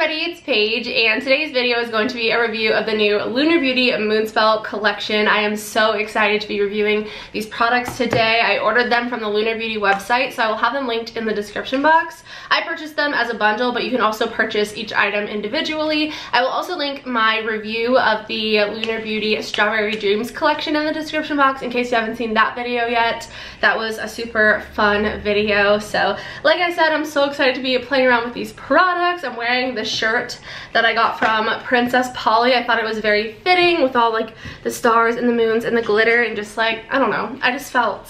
everybody, it's Paige, and today's video is going to be a review of the new Lunar Beauty Moonspell collection. I am so excited to be reviewing these products today. I ordered them from the Lunar Beauty website, so I will have them linked in the description box. I purchased them as a bundle, but you can also purchase each item individually. I will also link my review of the Lunar Beauty Strawberry Dreams collection in the description box in case you haven't seen that video yet. That was a super fun video. So like I said, I'm so excited to be playing around with these products. I'm wearing the shirt that I got from Princess Polly. I thought it was very fitting with all like the stars and the moons and the glitter, and just like, I don't know, I just felt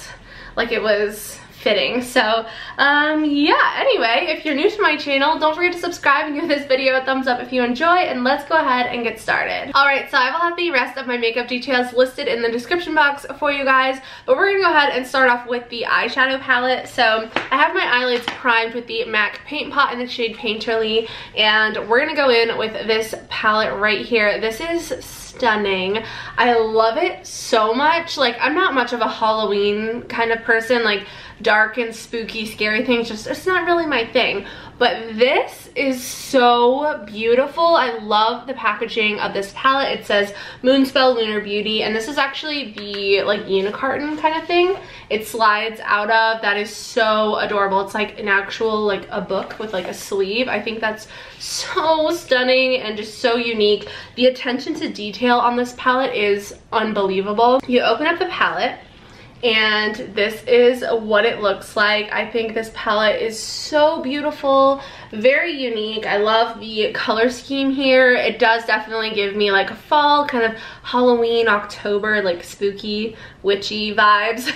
like it was fitting. So yeah, anyway, if you're new to my channel, don't forget to subscribe and give this video a thumbs up if you enjoy, and let's go ahead and get started. Alright, so I will have the rest of my makeup details listed in the description box for you guys, but we're gonna go ahead and start off with the eyeshadow palette. So I have my eyelids primed with the MAC Paint Pot in the shade Painterly, and we're gonna go in with this palette right here. This is stunning. I love it so much. Like, I'm not much of a Halloween kind of person, like dark and spooky scary things, just it's not really my thing, but this is so beautiful. I love the packaging of this palette. It says Moonspell Lunar Beauty, and this is actually the like unicarton kind of thing it slides out of. That is so adorable. It's like an actual like a book with like a sleeve. I think that's so stunning and just so unique. The attention to detail on this palette is unbelievable. You open up the palette and this is what it looks like. I think this palette is so beautiful, very unique. I love the color scheme here. It does definitely give me like a fall, kind of Halloween, October, like spooky, witchy vibes.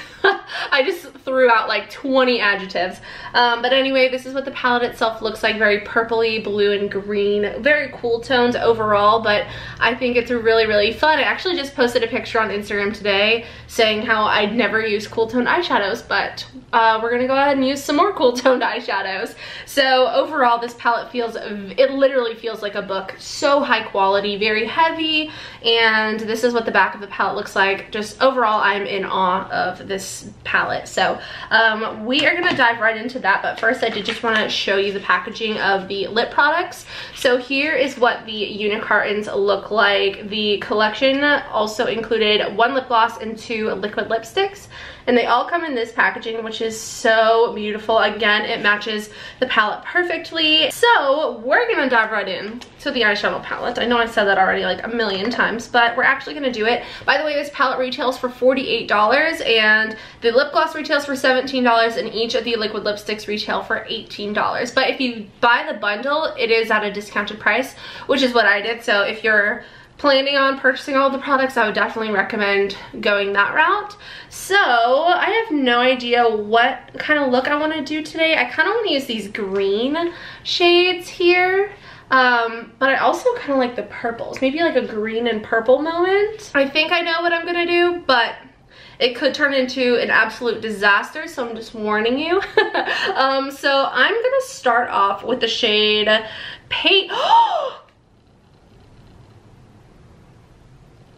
I just threw out like 20 adjectives. But anyway, this is what the palette itself looks like. Very purpley, blue, and green. Very cool tones overall, but I think it's really, really fun. I actually just posted a picture on Instagram today saying how I'd never used cool toned eyeshadows, but we're gonna go ahead and use some more cool toned eyeshadows. So overall, this palette it literally feels like a book. So high quality, very heavy, and this is what the back of the palette looks like. Just overall, I'm in awe of this palette. So we are gonna dive right into that, but first I did just want to show you the packaging of the lip products. So here is what the unicartons look like. The collection also included 1 lip gloss and 2 liquid lipsticks, and they all come in this packaging, which is so beautiful. Again, it matches the palette perfectly. So we're gonna dive right in to the eyeshadow palette. I know I said that already like a million times, but we're actually gonna do it. By the way, this palette retails for $48, and the lip gloss retails for $17, and each of the liquid lipsticks retail for $18. But if you buy the bundle, it is at a discounted price, which is what I did. So if you're planning on purchasing all the products, I would definitely recommend going that route. So I have no idea what kind of look I want to do today. I kind of want to use these green shades here, but I also kind of like the purples, maybe like a green and purple moment. I think I know what I'm gonna do, but it could turn into an absolute disaster, so I'm just warning you. So I'm gonna start off with the shade Paint.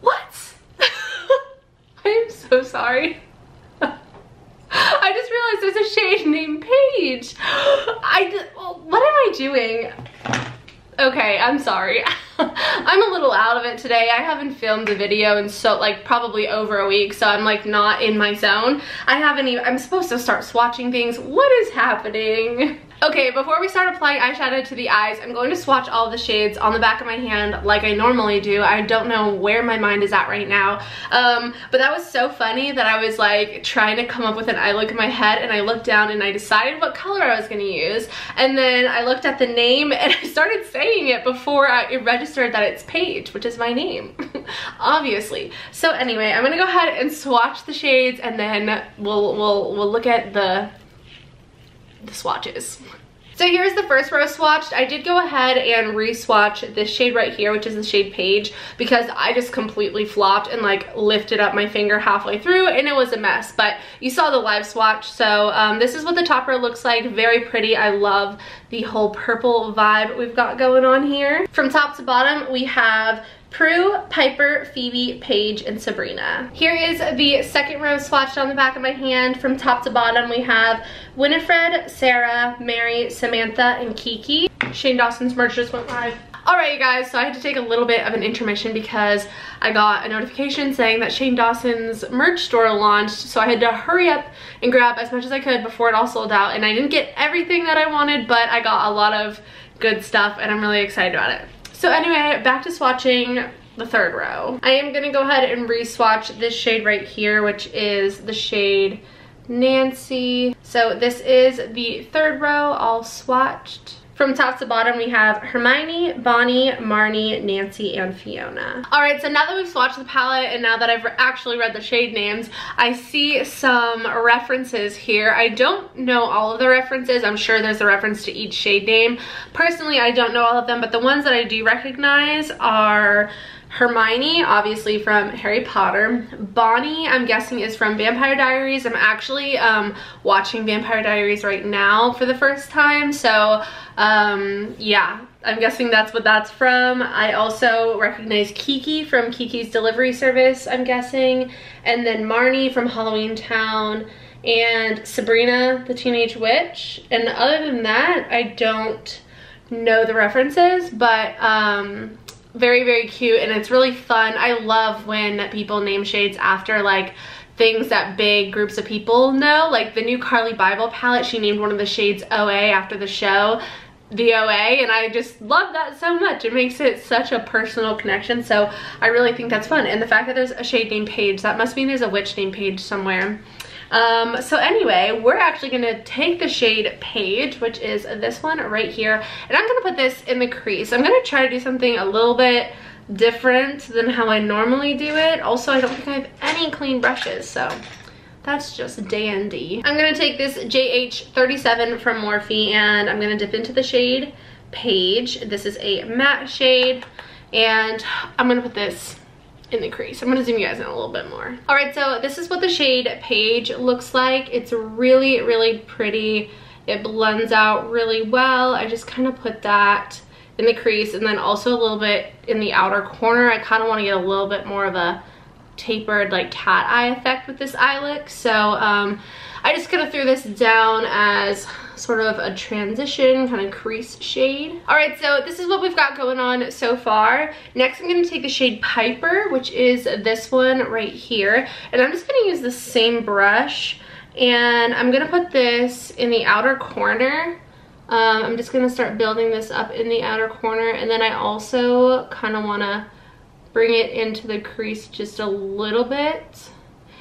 What? I am so sorry. I just realized there's a shade named Paige. What am I doing? Okay, I'm sorry. I'm a little out of it today. I haven't filmed a video in like probably over a week, so I'm like not in my zone. I'm supposed to start swatching things. What is happening? Okay, before we start applying eyeshadow to the eyes, I'm going to swatch all the shades on the back of my hand like I normally do. I don't know where my mind is at right now. But that was so funny that I was like trying to come up with an eye look in my head, and I looked down and I decided what color I was going to use. And then I looked at the name and I started saying it before it registered that it's Paige, which is my name, obviously. So anyway, I'm going to go ahead and swatch the shades, and then we'll look at the swatches. So here's the first row swatched. I did go ahead and re-swatch this shade right here, which is the shade Paige, because I just completely flopped and like lifted up my finger halfway through and it was a mess. But you saw the live swatch, so this is what the top row looks like. Very pretty. I love the whole purple vibe we've got going on here. From top to bottom, we have Prue, Piper, Phoebe, Paige, and Sabrina. Here is the second row swatched on the back of my hand. From top to bottom, we have Winifred, Sarah, Mary, Samantha, and Kiki. Shane Dawson's merch just went live. Alright, you guys, so I had to take a little bit of an intermission because I got a notification saying that Shane Dawson's merch store launched, so I had to hurry up and grab as much as I could before it all sold out, and I didn't get everything that I wanted, but I got a lot of good stuff, and I'm really excited about it. So anyway, back to swatching the third row. I am gonna go ahead and re-swatch this shade right here, which is the shade Nancy. So this is the third row all swatched. From top to bottom, we have Hermione, Bonnie, Marnie, Nancy, and Fiona. All right, so now that we've swatched the palette and now that I've actually read the shade names, I see some references here. I don't know all of the references. I'm sure there's a reference to each shade name. Personally, I don't know all of them, but the ones that I do recognize are Hermione, obviously from Harry Potter. Bonnie, I'm guessing, is from Vampire Diaries. I'm actually watching Vampire Diaries right now for the first time, so yeah, I'm guessing that's what that's from. I also recognize Kiki from Kiki's Delivery Service, I'm guessing, and then Marnie from Halloween Town, and Sabrina the Teenage Witch. And other than that, I don't know the references, but very, very cute, and it's really fun. I love when people name shades after like things that big groups of people know. Like the new Carly Bible palette, she named one of the shades OA after the show, the OA, and I just love that so much. It makes it such a personal connection, so I really think that's fun. And the fact that there's a shade named Paige, that must mean there's a witch named Paige somewhere. So anyway, we're actually gonna take the shade Paige, which is this one right here, and I'm gonna put this in the crease. I'm gonna try to do something a little bit different than how I normally do it. Also, I don't think I have any clean brushes, so that's just dandy. I'm gonna take this JH37 from Morphe, and I'm gonna dip into the shade Paige. This is a matte shade, and I'm gonna put this in the crease. I'm gonna zoom you guys in a little bit more. All right, so this is what the shade Paige looks like. It's really, really pretty. It blends out really well. I just kind of put that in the crease, and then also a little bit in the outer corner. I kind of want to get a little bit more of a tapered like cat eye effect with this eye look. So I just kind of threw this down as sort of a transition kind of crease shade. All right, so this is what we've got going on so far. Next, I'm going to take the shade Piper, which is this one right here, and I'm just going to use the same brush, and I'm going to put this in the outer corner. I'm just going to start building this up in the outer corner, and then I also kind of want to bring it into the crease just a little bit.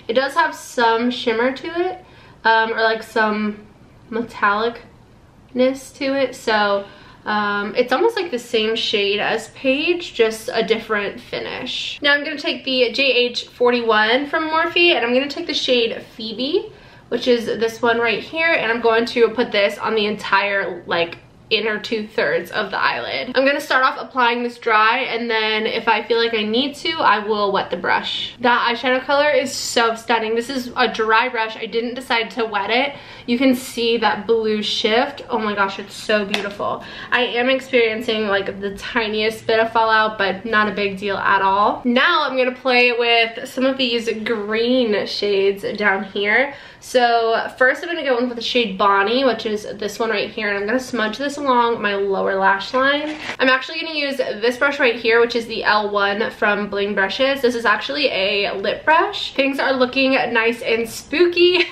It does have some shimmer to it, or like some metallicness to it, so it's almost like the same shade as Paige, just a different finish. Now I'm going to take the JH41 from Morphe, and I'm going to take the shade Phoebe, which is this one right here, and I'm going to put this on the entire like inner 2/3 of the eyelid. I'm gonna start off applying this dry, and then if I feel like I need to, I will wet the brush. That eyeshadow color is so stunning. This is a dry brush. I didn't decide to wet it. You can see that blue shift. Oh my gosh, it's so beautiful. I am experiencing like the tiniest bit of fallout, but not a big deal at all. Now I'm gonna play with some of these green shades down here. So first I'm gonna go in with the shade Bonnie, which is this one right here, and I'm gonna smudge this along my lower lash line. I'm actually gonna use this brush right here, which is the L1 from Bling Brushes. This is actually a lip brush. Things are looking nice and spooky.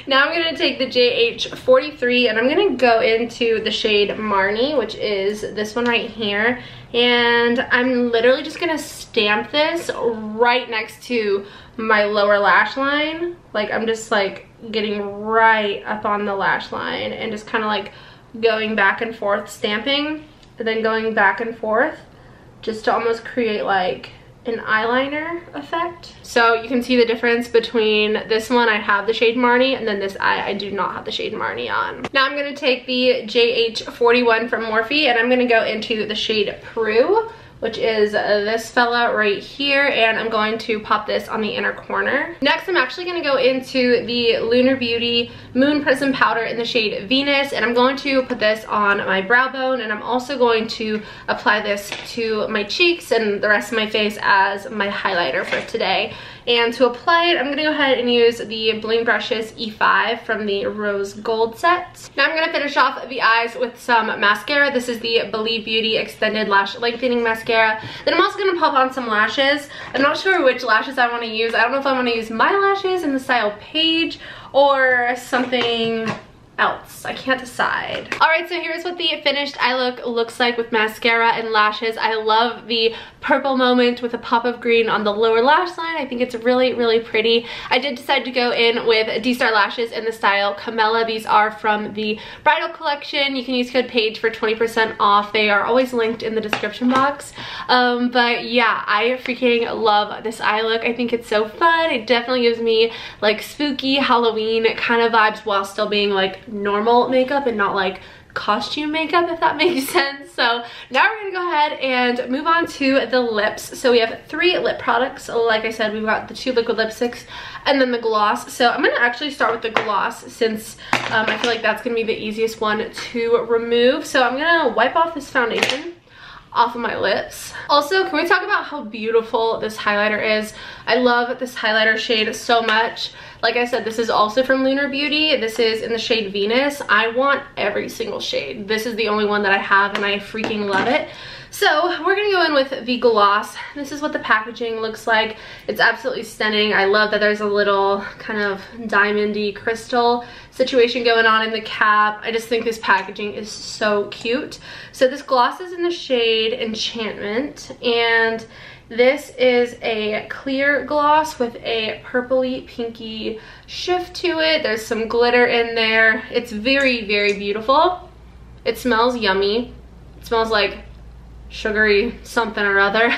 Now I'm gonna take the JH43, and I'm gonna go into the shade Marnie, which is this one right here, and I'm literally just gonna stamp this right next to my lower lash line. Like I'm just like getting right up on the lash line and just kind of like going back and forth stamping, and then going back and forth just to almost create like an eyeliner effect. So you can see the difference between this one, I have the shade Marnie, and then this eye, I do not have the shade Marnie on. Now I'm going to take the JH41 from Morphe, and I'm going to go into the shade Prue, which is this fella right here, and I'm going to pop this on the inner corner. Next, I'm actually going to go into the Lunar Beauty Moon Prism Powder in the shade Venus, and I'm going to put this on my brow bone, and I'm also going to apply this to my cheeks and the rest of my face as my highlighter for today. And to apply it, I'm going to go ahead and use the Bling Brushes E5 from the Rose Gold set. Now I'm going to finish off the eyes with some mascara. This is the Believe Beauty Extended Lash Lengthening Mascara. Then I'm also going to pop on some lashes. I'm not sure which lashes I want to use. I don't know if I want to use my lashes in the style Paige or something else. I can't decide. Alright, so here's what the finished eye look looks like with mascara and lashes. I love the purple moment with a pop of green on the lower lash line. I think it's really, really pretty. I did decide to go in with D-Star lashes in the style Camella. These are from the bridal collection. You can use code PAIGE for 20% off. They are always linked in the description box. But yeah, I freaking love this eye look. I think it's so fun. It definitely gives me like spooky Halloween kind of vibes while still being like normal makeup and not like costume makeup, if that makes sense. So now we're gonna go ahead and move on to the lips. So we have 3 lip products. Like I said, we've got the 2 liquid lipsticks and then the gloss. So I'm gonna actually start with the gloss since I feel like that's gonna be the easiest one to remove. So I'm gonna wipe off this foundation off of my lips. Also, can we talk about how beautiful this highlighter is? I love this highlighter shade so much. Like I said, this is also from Lunar Beauty. This is in the shade Venus. I want every single shade. This is the only one that I have and I freaking love it. So we're gonna go in with the gloss. This is what the packaging looks like. It's absolutely stunning. I love that there's a little kind of diamondy crystal situation going on in the cap. I just think this packaging is so cute. So this gloss is in the shade Enchantment, and this is a clear gloss with a purpley pinky shift to it. There's some glitter in there. It's very, very beautiful. It smells yummy. It smells like sugary something or other.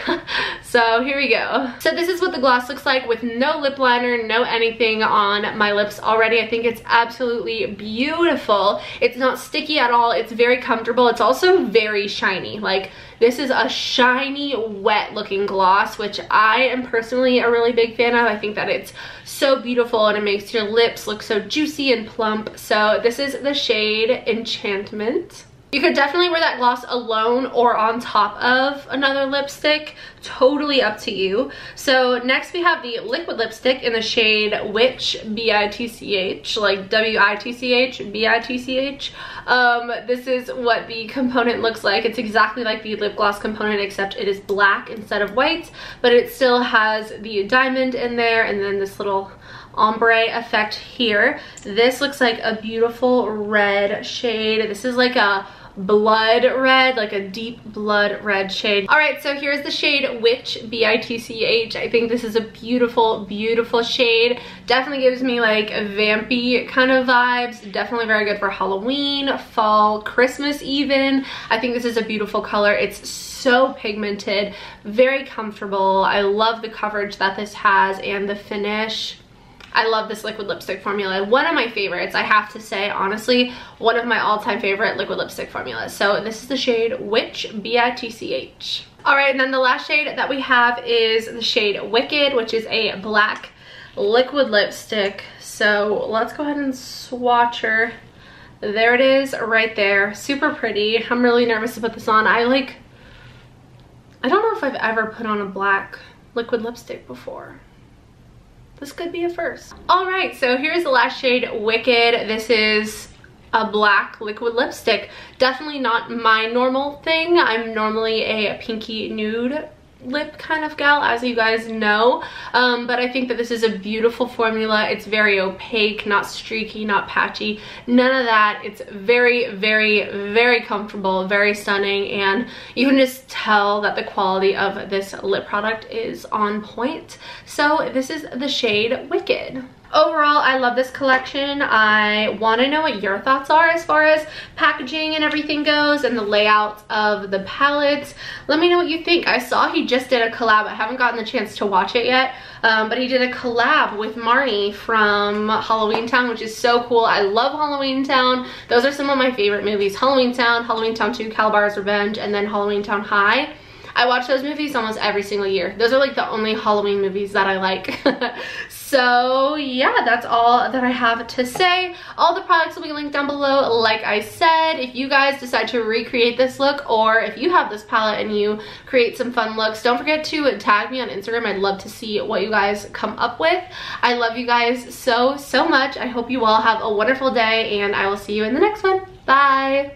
So here we go. So this is what the gloss looks like with no lip liner, no anything on my lips already. I think it's absolutely beautiful. It's not sticky at all. It's very comfortable. It's also very shiny. Like, this is a shiny, wet looking gloss, which I am personally a really big fan of. I think that it's so beautiful and it makes your lips look so juicy and plump. So this is the shade Enchantment. You could definitely wear that gloss alone or on top of another lipstick. Totally up to you. So next we have the liquid lipstick in the shade Witch, B-I-T-C-H, like W-I-T-C-H, B-I-T-C-H. This is what the component looks like. It's exactly like the lip gloss component, except it is black instead of white, but it still has the diamond in there and then this little ombre effect here. This looks like a beautiful red shade. This is like a blood red, like a deep blood red shade. All right, so here's the shade Witch, B-I-T-C-H. I think this is a beautiful, beautiful shade. Definitely gives me like a vampy kind of vibes. Definitely very good for Halloween, fall, Christmas even. I think this is a beautiful color. It's so pigmented, very comfortable. I love the coverage that this has and the finish. I love this liquid lipstick formula. One of my favorites, I have to say, honestly, one of my all-time favorite liquid lipstick formulas. So this is the shade Witch, B-I-T-C-H. All right, and then the last shade that we have is the shade Wicked, which is a black liquid lipstick. So let's go ahead and swatch her. There it is right there. Super pretty. I'm really nervous to put this on. I don't know if I've ever put on a black liquid lipstick before. This could be a first. All right, so here's the last shade, Wicked. This is a black liquid lipstick. Definitely not my normal thing. I'm normally a pinky nude lip kind of gal, as you guys know, but I think that this is a beautiful formula. It's very opaque, not streaky, not patchy, none of that. It's very, very, very comfortable, very stunning, and you can just tell that the quality of this lip product is on point. So this is the shade Wicked. Overall, I love this collection. I want to know what your thoughts are as far as packaging and everything goes and the layout of the palettes. Let me know what you think. I saw he just did a collab. I haven't gotten the chance to watch it yet, but he did a collab with Marnie from Halloween Town, which is so cool. I love Halloween Town. Those are some of my favorite movies. Halloween Town, Halloween Town 2, Calabar's Revenge, and then Halloween Town High. I watch those movies almost every single year. Those are like the only Halloween movies that I like. So yeah, that's all that I have to say. All the products will be linked down below, like I said. If you guys decide to recreate this look, or if you have this palette and you create some fun looks, don't forget to tag me on Instagram. I'd love to see what you guys come up with. I love you guys so much. I hope you all have a wonderful day, and I will see you in the next one. Bye.